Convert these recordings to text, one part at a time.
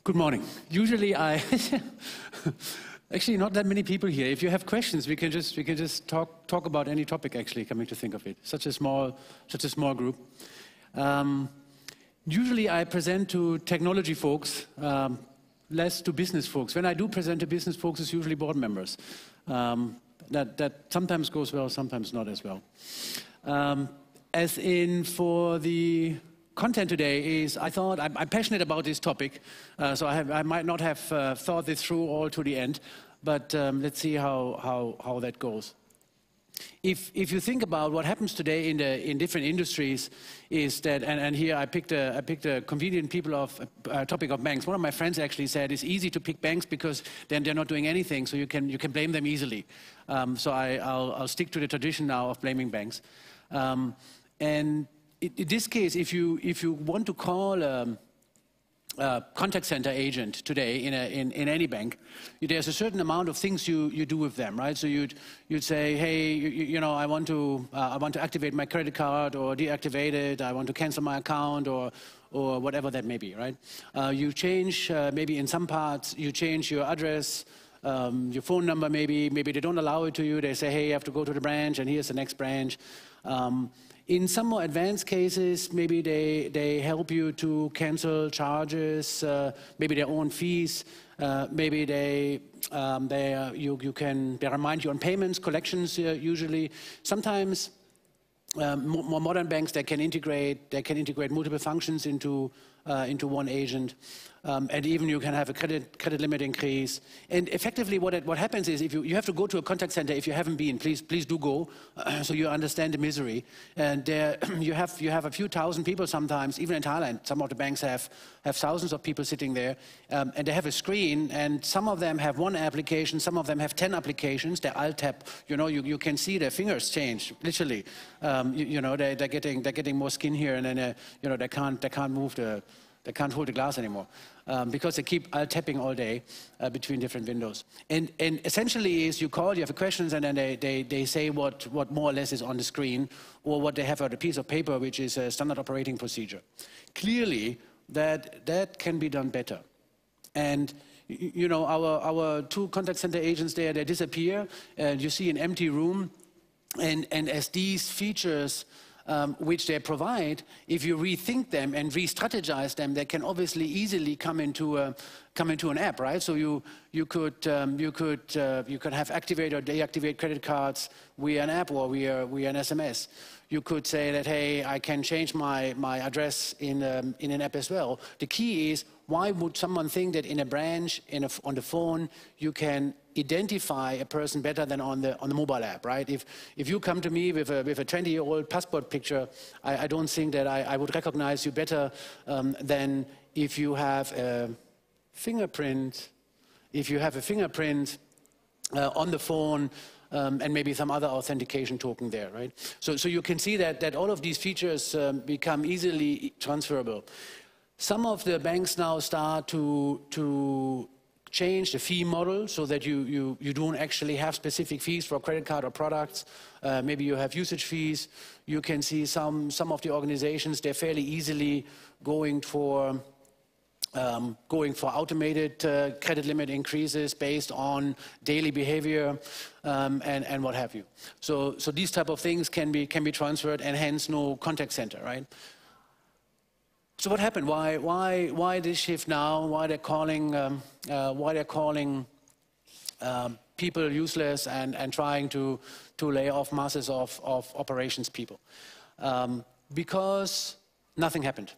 Good morning. Usually actually not that many people here. If you have questions, we can just talk about any topic. Actually, coming to think of it, such a small group. Usually I present to technology folks, less to business folks. When I do present to business folks, it's usually board members. That sometimes goes well, sometimes not as well. As in for the content today is, I thought I'm passionate about this topic, so I might not have thought this through all to the end, but let's see how that goes. If you think about what happens today in different industries, is that and here I picked a convenient topic of banks. One of my friends actually said it's easy to pick banks because then they're not doing anything, so you can blame them easily. So I'll stick to the tradition now of blaming banks. And in this case, if you want to call a contact center agent today in any bank, there's a certain amount of things you do with them, right? So you'd say, hey, you know, I want to activate my credit card or deactivate it. I want to cancel my account or whatever that may be, right? You change maybe in some parts you change your address. Your phone number, maybe they don't allow it to you. They say, hey, you have to go to the branch, and here's the next branch. In some more advanced cases, maybe they help you to cancel charges, maybe their own fees. Maybe they remind you on payments, collections usually. Sometimes more modern banks they can integrate multiple functions into one agent. And even you can have a credit limit increase. And effectively what happens is if you have to go to a contact center if you haven't been, please do go, so you understand the misery. And there you have a few thousand people sometimes, even in Thailand, some of the banks have thousands of people sitting there, and they have a screen, and some of them have one application, some of them have 10 applications. They alt tap, you know, you can see their fingers change, literally. You know, they're getting more skin here, and then you know, they can't move they can't hold the glass anymore because they keep tapping all day between different windows. And essentially is you call, you have questions, and then they say what more or less is on the screen, or what they have on a piece of paper, which is a standard operating procedure. Clearly, that can be done better. And you know, our two contact center agents there, they disappear, and you see an empty room. And as these features which they provide, if you rethink them and re-strategize them, they can obviously easily come into an app, right? So you could have activate or deactivate credit cards via an app or via an SMS. You could say that, hey, I can change my address in an app as well. The key is, why would someone think that in a branch, on the phone, you can identify a person better than on the mobile app, right? If you come to me with a 20-year-old passport picture, I don't think that I would recognize you better than if you have a fingerprint. If you have a fingerprint on the phone. And maybe some other authentication token there, right? So you can see that all of these features become easily transferable. Some of the banks now start to change the fee model so that you don't actually have specific fees for credit card or products. Maybe you have usage fees. You can see some of the organizations, they're fairly easily going for automated credit limit increases based on daily behavior and what have you. So these type of things can be transferred, and hence no contact center, right? So what happened? Why this shift now? Why they're calling people useless and trying to lay off masses of operations people? Because nothing happened.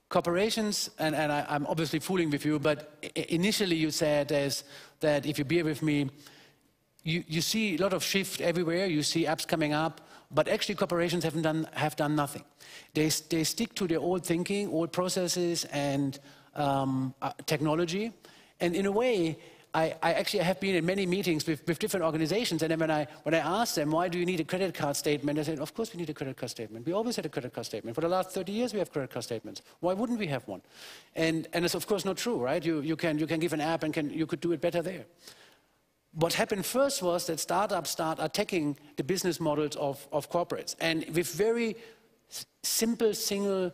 Corporations, and I'm obviously fooling with you, but initially you said that if you bear with me, you see a lot of shift everywhere. You see apps coming up, but actually corporations have done nothing. They stick to their old thinking, old processes, and technology. And in a way, I actually have been in many meetings with different organizations, and then when I asked them, why do you need a credit card statement, they said, of course we need a credit card statement. We always had a credit card statement. For the last 30 years we have credit card statements. Why wouldn't we have one? And it's of course not true, right? You can give an app and you could do it better there. What happened first was that startups start attacking the business models of corporates, and with very simple single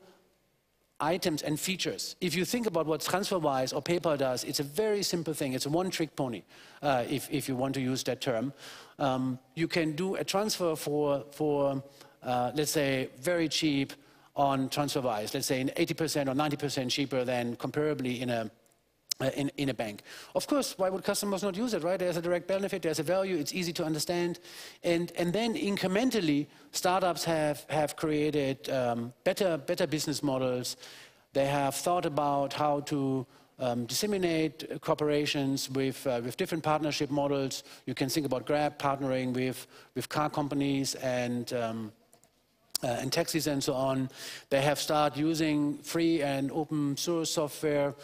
items and features. If you think about what TransferWise or PayPal does, it's a very simple thing. It's a one-trick pony, if you want to use that term. You can do a transfer for let's say, very cheap on TransferWise. Let's say 80% or 90% cheaper than comparably in a bank. Of course, why would customers not use it, right? There's a direct benefit, there's a value, it's easy to understand. And then incrementally, startups have created better business models. They have thought about how to disseminate corporations with different partnership models. You can think about Grab partnering with car companies and taxis and so on. They have started using free and open source software,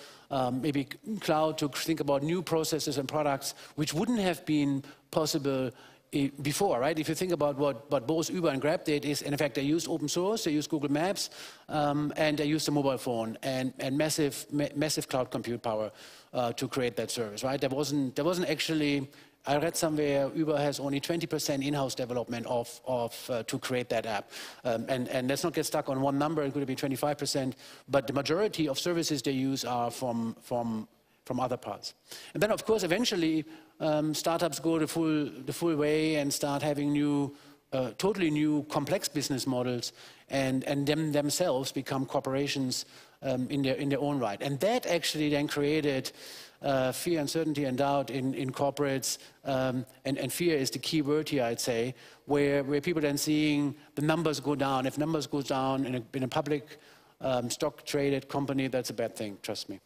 maybe cloud, to think about new processes and products which wouldn't have been possible before, right? If you think about what both Uber and Grab did is, in fact, they used open source, they used Google Maps, and they used the mobile phone and massive cloud compute power to create that service, right? There wasn't actually. I read somewhere Uber has only 20% in-house development to create that app. And let's not get stuck on one number, it could be 25%, but the majority of services they use are from other parts. And then of course eventually startups go the full way and start having totally new complex business models and themselves become corporations in their own right. And that actually then created fear, uncertainty, and doubt in corporates, and fear is the key word here, I'd say, where people then seeing the numbers go down. If numbers go down in a public stock-traded company, that's a bad thing, trust me.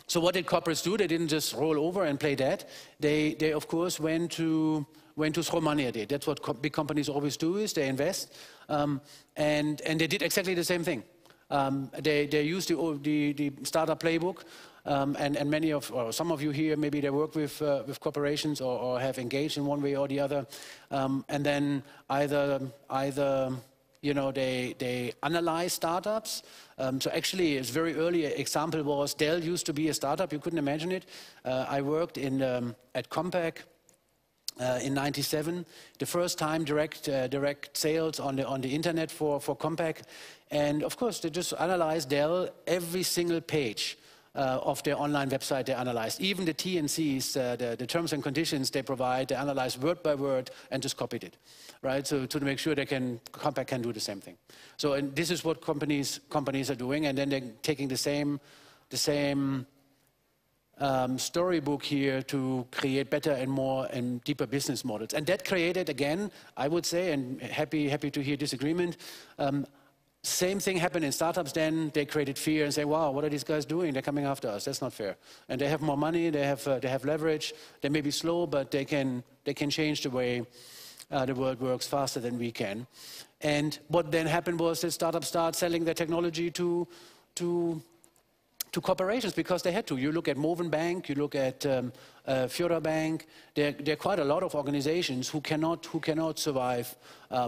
So what did corporates do? They didn't just roll over and play dead. They of course went to throw money at it. That's what big companies always do, is they invest, and they did exactly the same thing. They used the startup playbook, and many or some of you here, maybe they work with corporations or have engaged in one way or the other, and then either you know, they analyze startups. So actually, it's very early example was Dell used to be a startup. You couldn't imagine it. I worked at Compaq in '97, the first time direct sales on the internet for Compaq, and of course they just analyzed Dell, every single page of their online website they analyzed, even the T&Cs, the terms and conditions they provide, they analyzed word by word and just copied it, right? So to make sure Compaq can do the same thing. So and this is what companies are doing, and then they're taking the same storybook here to create better and more and deeper business models. And that created, again, I would say, and happy to hear disagreement, same thing happened in startups then. They created fear and say, wow, what are these guys doing? They're coming after us. That's not fair. And they have more money, they have leverage, they may be slow, but they can change the way the world works faster than we can. And what then happened was that startups start selling their technology to corporations because they had to. You look at Moven Bank, you look at Fjorda Bank. There are quite a lot of organizations who cannot survive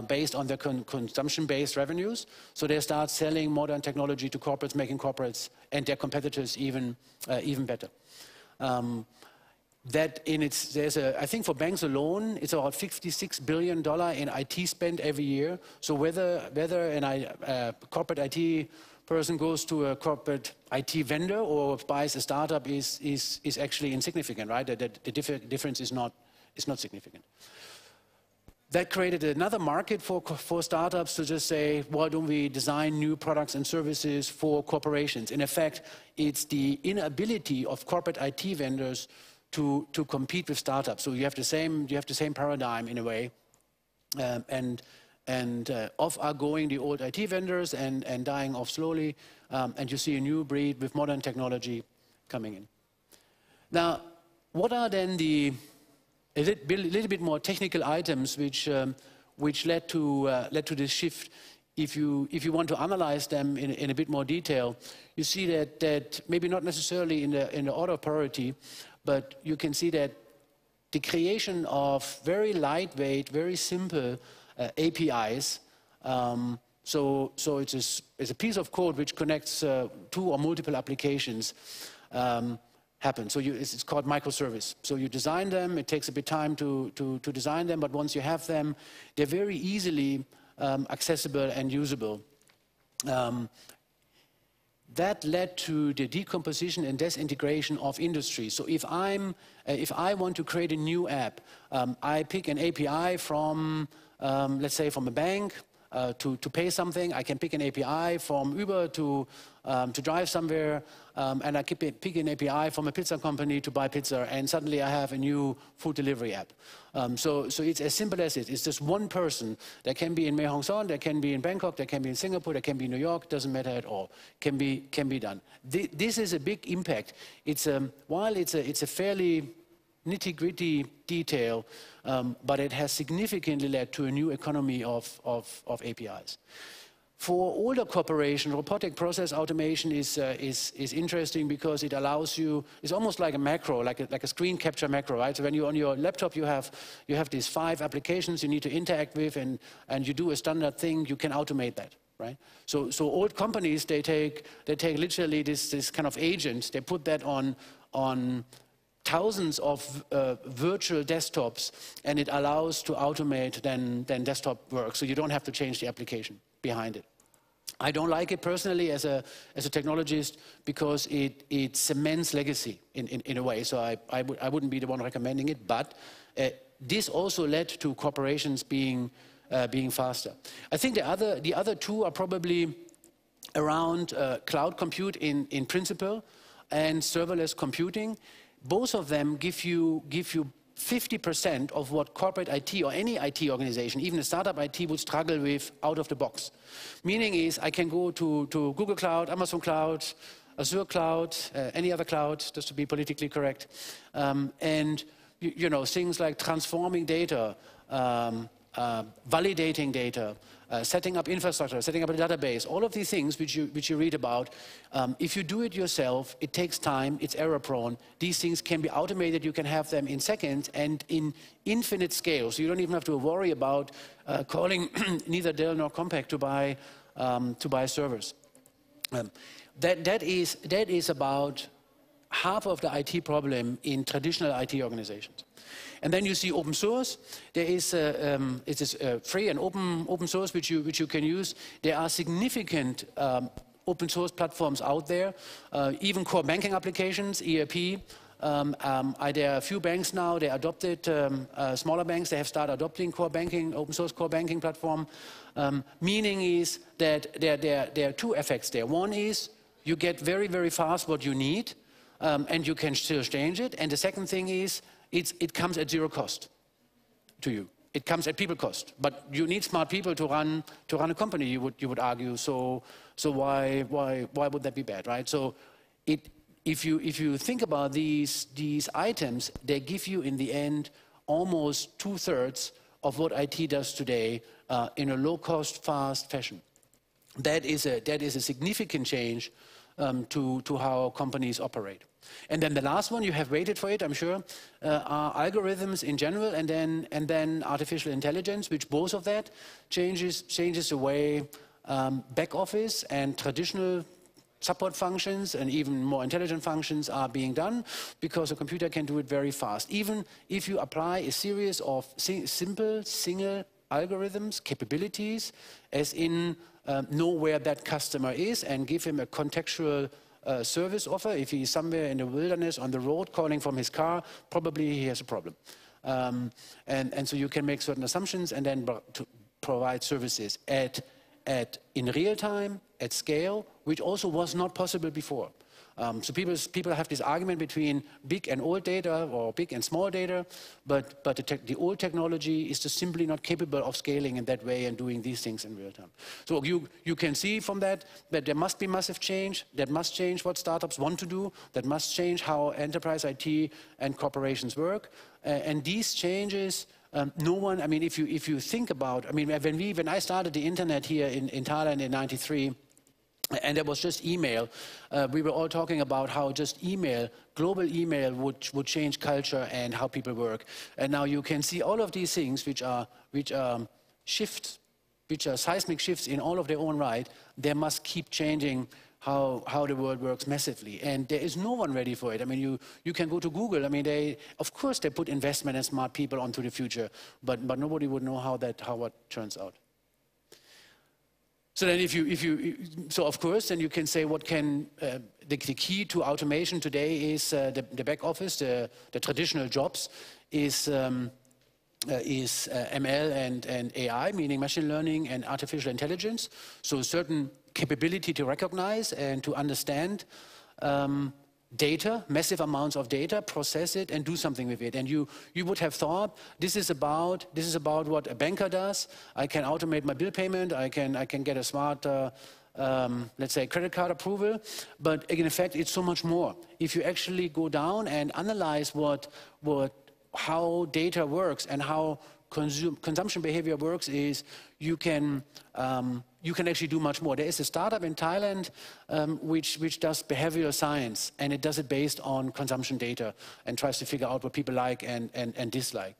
based on their consumption-based revenues. So they start selling modern technology to corporates, making corporates and their competitors even better. I think for banks alone, it's about $56 billion in IT spend every year. So whether a corporate IT person goes to a corporate IT vendor or buys a startup is actually insignificant, right? The difference is not significant. That created another market for startups to just say, why don't we design new products and services for corporations? In effect, it's the inability of corporate IT vendors to compete with startups. So you have the same paradigm in a way, and off are going the old IT vendors and dying off slowly, and you see a new breed with modern technology coming in. Now, what are then a little bit more technical items which led to this shift? If you want to analyze them in a bit more detail, you see that maybe not necessarily in the order of priority, but you can see that the creation of very lightweight, very simple APIs. So it's a piece of code which connects two or multiple applications happen. So it's called microservice. So you design them. It takes a bit of time to design them, but once you have them, they're very easily accessible and usable. That led to the decomposition and disintegration of industry. So if I want to create a new app, I pick an API from, let's say, from a bank to pay something. I can pick an API from Uber to drive somewhere, and I pick an API from a pizza company to buy pizza, and suddenly I have a new food delivery app. So it's as simple as it. It's just one person. That can be in Mae Hong Son, that can be in Bangkok, that can be in Singapore, that can be in New York. Doesn't matter at all. Can be done. This is a big impact. While it's a fairly nitty-gritty detail, but it has significantly led to a new economy of APIs. For older corporations, robotic process automation is interesting because it allows you, it's almost like a macro, like a screen capture macro, right? So when you're on your laptop, you have these 5 applications you need to interact with, and you do a standard thing, you can automate that, right? So old companies, they take literally this kind of agent, they put that on thousands of virtual desktops, and it allows to automate then desktop work, so you don't have to change the application behind it. I don't like it personally as a technologist because it cements legacy in a way, so I wouldn't be the one recommending it, but this also led to corporations being faster. I think the other two are probably around cloud compute in principle and serverless computing. Both of them give you 50% of what corporate IT or any IT organization, even a startup IT, would struggle with out of the box. Meaning is I can go to Google Cloud, Amazon Cloud, Azure Cloud, any other cloud, just to be politically correct, and you know, things like transforming data, validating data, setting up infrastructure, setting up a database, all of these things which you read about, if you do it yourself, it takes time, it's error prone. These things can be automated, you can have them in seconds and in infinite scale, so you don't even have to worry about calling neither Dell nor Compaq to buy servers. That is about half of the IT problem in traditional IT organizations. And then you see open source. There is it is free and open source which you can use. There are significant open source platforms out there, even core banking applications, ERP. There are a few banks now. They adopted smaller banks. They have started adopting core banking, open source core banking platform. Meaning is that there are two effects there. One is you get very fast what you need, and you can still change it. And the second thing is it comes at zero cost to you. It comes at people cost, but you need smart people to run a company. You would argue. So why would that be bad, right? So if you think about these items, they give you in the end almost 2/3 of what IT does today in a low-cost, fast fashion. That is a significant change to how companies operate. And then the last one, you have waited for it, I'm sure, are algorithms in general, and then artificial intelligence, which both of that changes the way back office and traditional support functions and even more intelligent functions are being done, because a computer can do it very fast. Even if you apply a series of simple single algorithms, capabilities, as in know where that customer is and give him a contextual service offer. If he's somewhere in the wilderness on the road calling from his car, probably he has a problem. And so you can make certain assumptions and then to provide services in real time, at scale, which also was not possible before. So people have this argument between big and old data or big and small data, but the old technology is just simply not capable of scaling in that way and doing these things in real time. So you can see from that there must be massive change, that must change what startups want to do, that must change how enterprise IT and corporations work, and these changes, no one, I mean, if you think about, I mean, when I started the internet here in Thailand in '93, and there was just email, we were all talking about how just email, global email would change culture and how people work. And now you can see all of these things which are shifts, which are seismic shifts in all of their own right. They must keep changing how the world works massively. And there is no one ready for it. I mean, you can go to Google. I mean, of course they put investment and smart people onto the future, but nobody would know how what turns out. So then so of course, then you can say what can, the key to automation today is the back office, the traditional jobs is ML and AI, meaning machine learning and artificial intelligence. So certain capability to recognize and to understand data, massive amounts of data, process it and do something with it. And you would have thought this is about what a banker does. I can automate my bill payment. I can get a smart, let's say, credit card approval. But in fact, it's so much more. If you actually go down and analyze how data works and how consumption behavior works, is you can actually do much more. There is a startup in Thailand which does behavioral science, and it does it based on consumption data and tries to figure out what people like and dislike.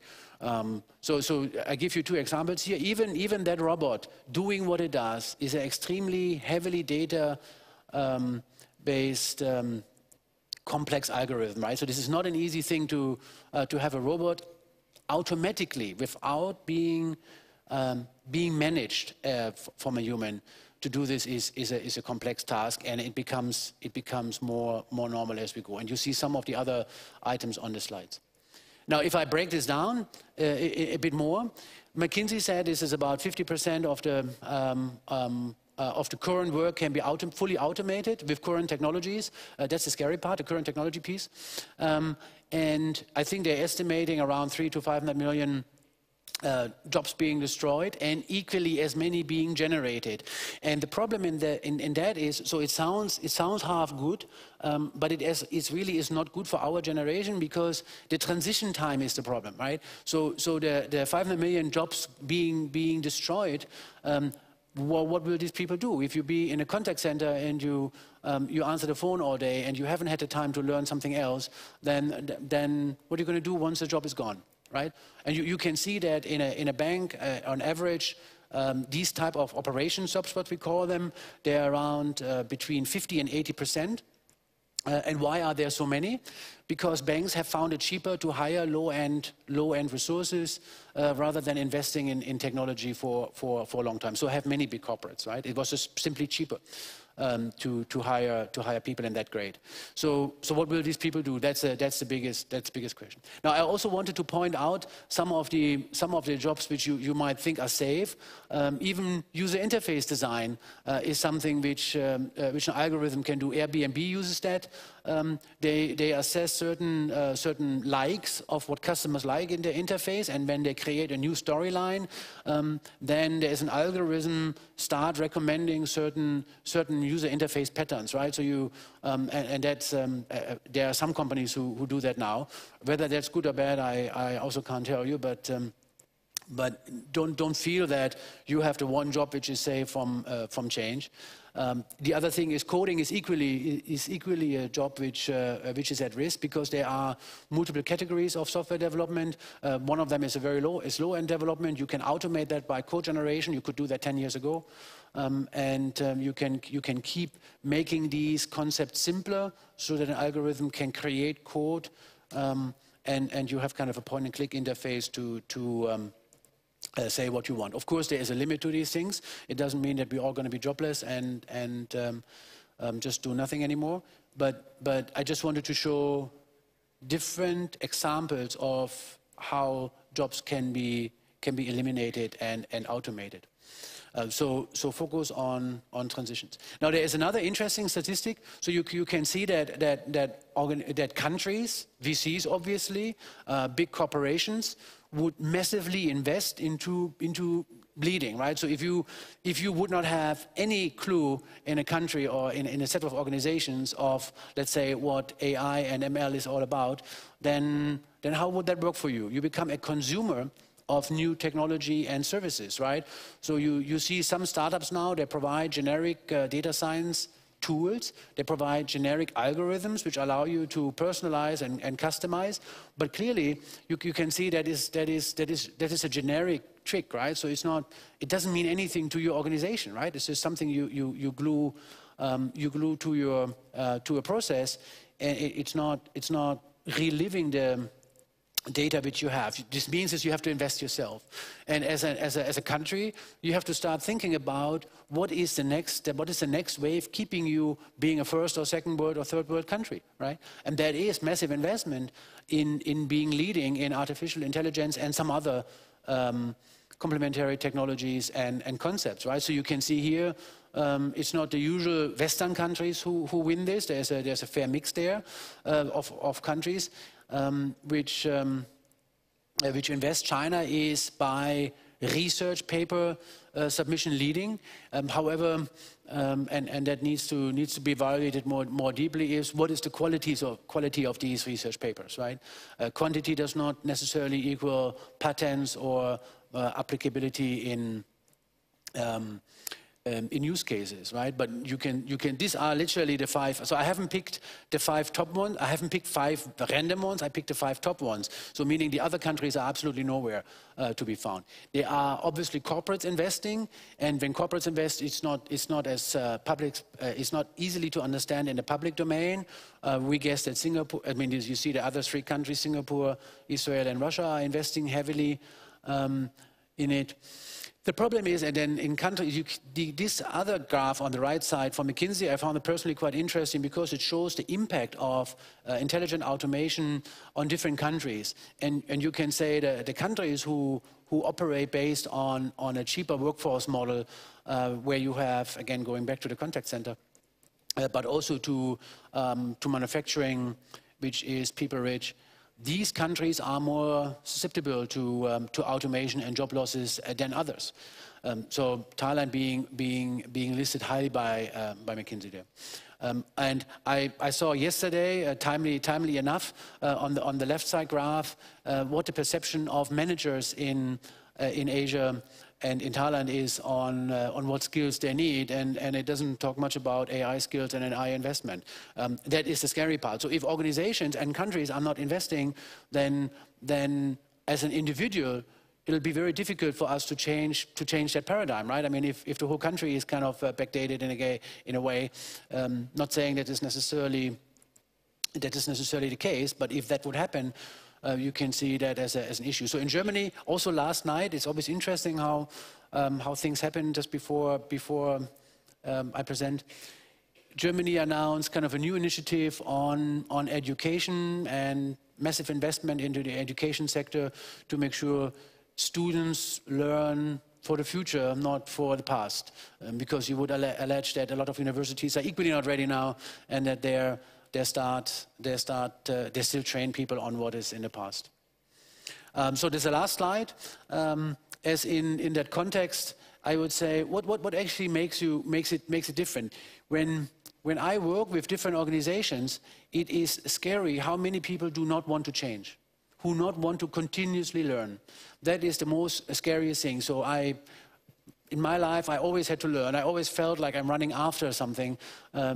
So I give you two examples here. Even that robot doing what it does is an extremely heavily data based complex algorithm, right? So this is not an easy thing to have a robot automatically, without being managed from a human. To do this is a complex task, and it becomes more normal as we go. And you see some of the other items on the slides. Now, if I break this down a bit more, McKinsey said this is about 50% of the current work can be fully automated with current technologies. That's the scary part, the current technology piece. And I think they're estimating around 300 to 500 million jobs being destroyed, and equally as many being generated. And the problem in that is, so it sounds half good, but it really is not good for our generation, because the transition time is the problem, right? So the 500 million jobs being destroyed. Well, what will these people do? If you be in a contact center and you answer the phone all day and you haven't had the time to learn something else, then what are you going to do once the job is gone, right? And you can see that in a bank, on average, these type of operations jobs, what we call them, they're around between 50 and 80%. And why are there so many? Because banks have found it cheaper to hire low-end resources rather than investing in technology for a long time. So have many big corporates, right? It was just simply cheaper to hire people in that grade. So what will these people do? That's the biggest question. Now, I also wanted to point out some of the jobs which you might think are safe. Even user interface design is something which an algorithm can do. Airbnb uses that. They assess certain likes of what customers like in their interface, and when they create a new storyline, then there is an algorithm start recommending certain user interface patterns, right? So and that's there are some companies who do that now. Whether that's good or bad, I also can't tell you, but don't feel that you have the one job which is safe from change. The other thing is coding is equally a job which is at risk, because there are multiple categories of software development. One of them is low-end development. You can automate that by code generation. You could do that 10 years ago, and you can keep making these concepts simpler so that an algorithm can create code, and you have kind of a point-and-click interface to say what you want. Of course, there is a limit to these things. It doesn't mean that we're all going to be jobless and just do nothing anymore. But I just wanted to show different examples of how jobs can be eliminated and automated. So focus on transitions. Now, there is another interesting statistic. So you can see that countries, VCs obviously, big corporations, would massively invest into leading, right? So if you would not have any clue in a country or in a set of organizations of, let's say, what AI and ML is all about, then how would that work for you? You become a consumer of new technology and services, right? So you see some startups now, they provide generic data science tools. They provide generic algorithms which allow you to personalize and customize. But clearly, you can see that is a generic trick, right? So it doesn't mean anything to your organization, right? It's just something you glue to a process, and it's not reliving data which you have. This means that you have to invest yourself. And as a country, you have to start thinking about what is the next wave keeping you being a first or second world or third world country, right? And that is massive investment in being leading in artificial intelligence and some other complementary technologies and concepts, right? So you can see here, it's not the usual Western countries who win this. There's a fair mix there of countries. Which invest. China is by research paper submission leading. However, and that needs to be evaluated more deeply, is what is the quality of these research papers, right? Quantity does not necessarily equal patents or applicability in use cases, right? But you can, these are literally the 5. So I haven't picked the 5 top ones. I haven't picked 5 random ones. I picked the 5 top ones. So meaning the other countries are absolutely nowhere to be found. They are obviously corporates investing, and when corporates invest, it's not as public. It's not easily to understand in the public domain. We guess that Singapore. I mean, you see the other 3 countries: Singapore, Israel, and Russia are investing heavily in it. The problem is, and then in countries, this other graph on the right side from McKinsey, I found it personally quite interesting because it shows the impact of intelligent automation on different countries. And you can say that the countries who operate based on a cheaper workforce model, where you have, again, going back to the contact center, but also to manufacturing, which is people rich. These countries are more susceptible to automation and job losses than others. So Thailand being listed highly by McKinsey there. And I saw yesterday, timely enough, on the left side graph, what the perception of managers in Asia and in Thailand is on what skills they need, and it doesn't talk much about AI skills and AI investment. That is the scary part. So if organizations and countries are not investing, then as an individual, it'll be very difficult for us to change that paradigm, right? I mean, if the whole country is kind of backdated in a way, not saying that is necessarily the case, but if that would happen, you can see that as an issue. So in Germany, also last night, it's always interesting how things happen just before I present. Germany announced kind of a new initiative on education and massive investment into the education sector to make sure students learn for the future, not for the past, because you would allege that a lot of universities are equally not ready now, and that they still train people on what is in the past. So this is the last slide. As in that context, I would say what actually makes it different. When I work with different organizations, it is scary how many people do not want to change, who not want to continuously learn. That is the most scariest thing. So in my life, I always had to learn. I always felt like I'm running after something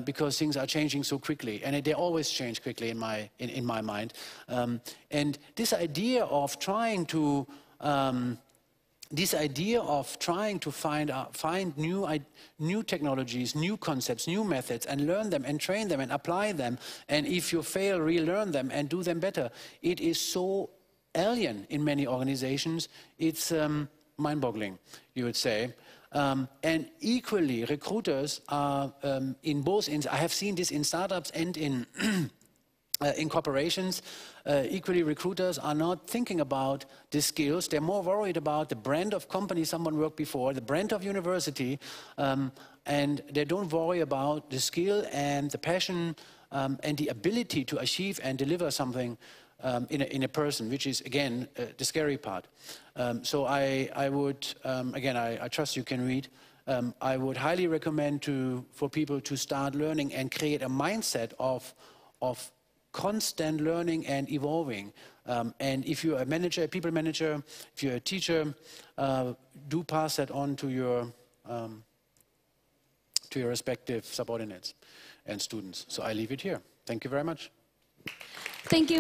because things are changing so quickly, and they always change quickly in my mind. And this idea of trying to find new technologies, new concepts, new methods, and learn them and train them and apply them, and if you fail, relearn them and do them better. It is so alien in many organizations. It's mind-boggling, you would say. And equally, recruiters are I have seen this in startups and in corporations. Equally, recruiters are not thinking about the skills. They're more worried about the brand of company someone worked before, the brand of university, and they don't worry about the skill and the passion and the ability to achieve and deliver something in a person, which is, again, the scary part. So I would, again, I trust you can read. I would highly recommend for people to start learning and create a mindset of constant learning and evolving. And if you're a manager, a people manager, if you're a teacher, do pass that on to your respective subordinates and students. So I leave it here. Thank you very much. Thank you.